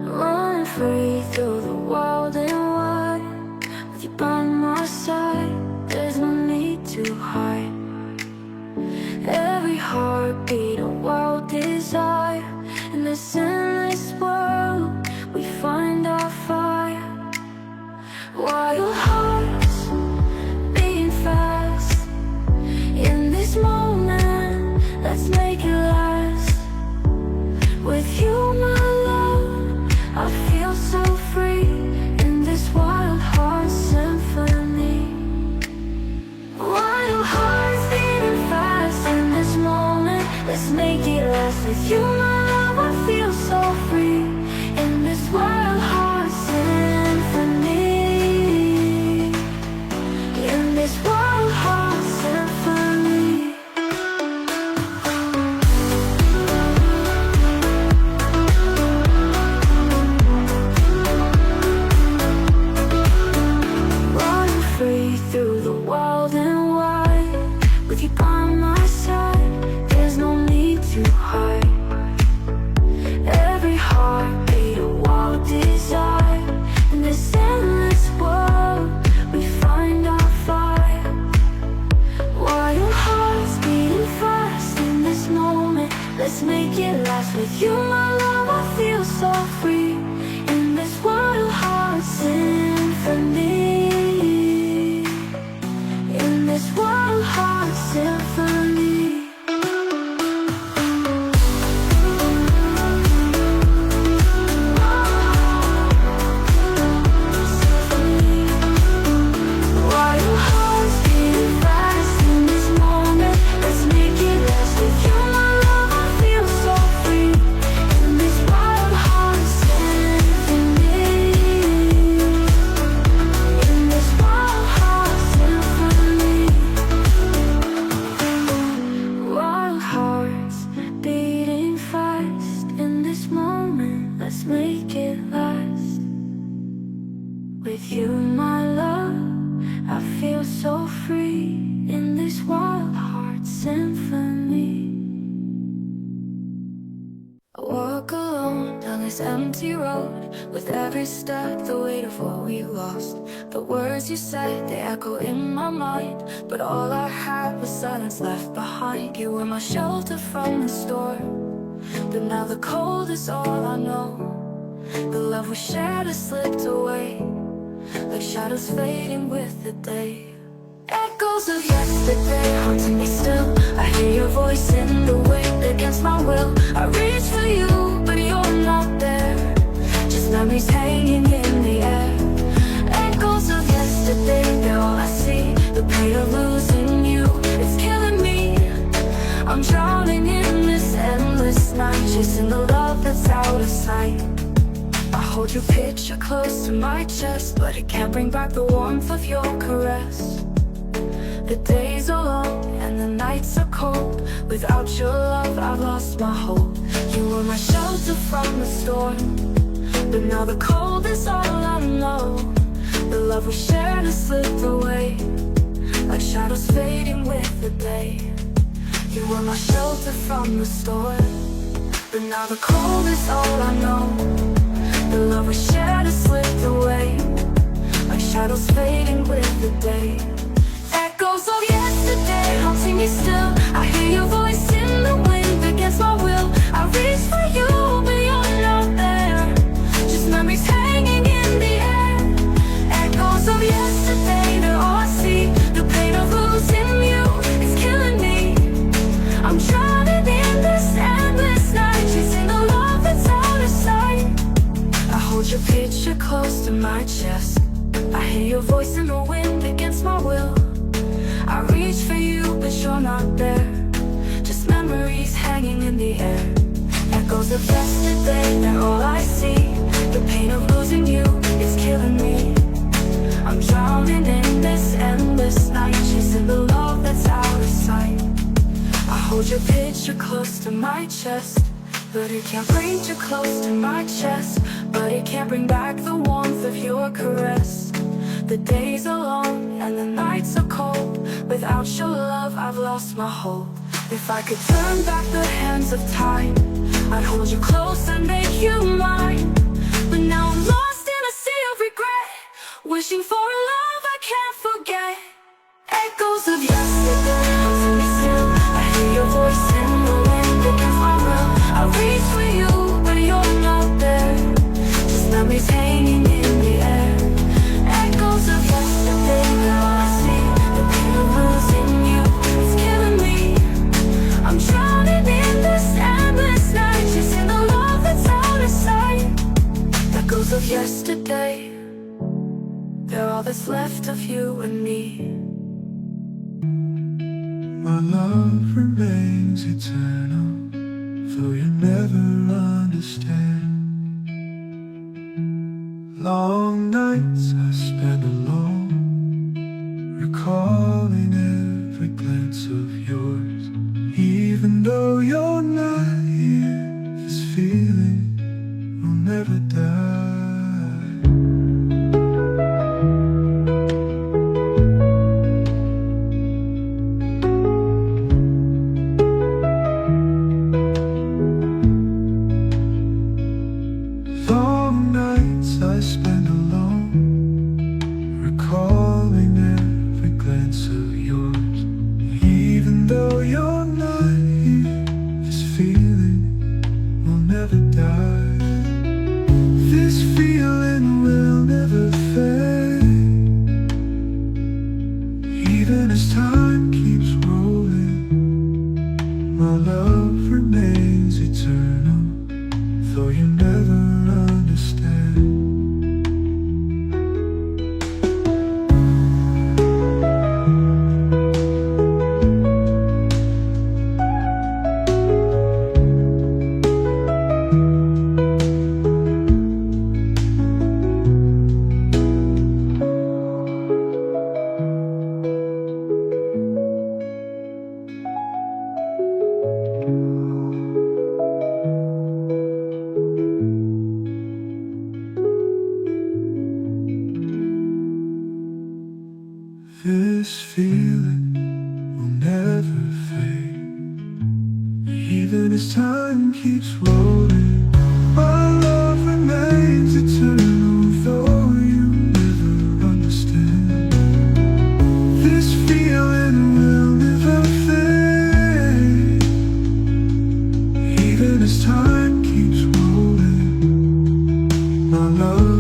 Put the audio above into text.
Running free through the wild and wide. With you by my side, there's no need to hide. Every heartbeat a wild desire. In this endless world, we find our fire. Wild hearts beating fast. In this moment, let's make it last. With you, my love, I feel so free. In this wild heart symphony. Wild hearts beating fast. In this moment, let's make it last. With you, my love, I feel so free. In this wild heart symphony. In this wild heart symphony. Running free through the wild and wide. With you by my side, there's no need to hide. Every heartbeat a wild desire. In this endless world, we find our fire. Wild hearts beating fast. In this moment, let's make it last. With you, my love, I feel so free. In this wild heart symphony. In this wild heart symphony. Wild hearts beating fast. In this moment, let's make it last. With you, my love, I feel so free. In this wild heart symphony. In this wild heart symphony. Wild hearts beating fast. In this moment, let's make it last. With you, my love, I feel so free. In this wild heart symphony. I walk alone down this empty road. With every step, the weight of what we lost. The words you said, they echo in my mind. But all I had was silence left behind. You were my shelter from the storm, but now the cold is all I know. The love we shared has slipped away, like shadows fading with the day. Echoes of yesterday haunting me still. I hear your voice in the wind against my will. I reach for you, but you're not there. Just memories hanging in the air. Echoes of yesterday, they're all I see. The pain of losing you, it's killing me. I'm drowning in this endless night, chasing the love that's out of sight. I hold your picture close to my chest, but it can't bring back the warmth of your caress. The days are long and the nights are cold. Without your love, I've lost my hope. You were my shelter from the storm, but now the cold is all I know. The love we shared has slipped away, like shadows fading with the day. You were my shelter from the storm, but now the cold is all I know. The love we shared has slipped away, like shadows fading with the day. Echoes of yesterday haunting me still. I hear your voice in the wind against my will. I reach for you, but you're not there. Just memories hanging in the air. Echoes of yesterday, they're all I see. The pain of losing you, it's killing me. I'm drowning in this endless night, chasing the love that's out of sight. I hold your picture close to my chest. I hear your voice in the wind against my will. I reach for you, but you're not there. Just memories hanging in the air. Echoes of yesterday, they're all I see. The pain of losing you, it's killing me. I'm drowning in this endless night, chasing the love that's out of sight. I hold your picture close to my chest, but it can't bring you close to my chest. But it can't bring back the warmth of your caress. The days are long and the nights are cold. Without your love, I've lost my hope. If I could turn back the hands of time, I'd hold you close and make you mine. memories of yesterday, they're all that's left of you and me. My love remains eternal, though you never understand. Long nights I spend alone, recalling every glance of yours. Even though you're not here, this feeling will never die. Long nights I spend alone, recalling every glance of yours. Even though you're not here, this feeling will never die. This feeling will never fade, even as time keeps rolling. My love remains eternal, though you never understand. This feeling will never fade, even as time keeps rolling. My love remains eternal, though you never understand. This feeling will never fade, even as time keeps rolling. My love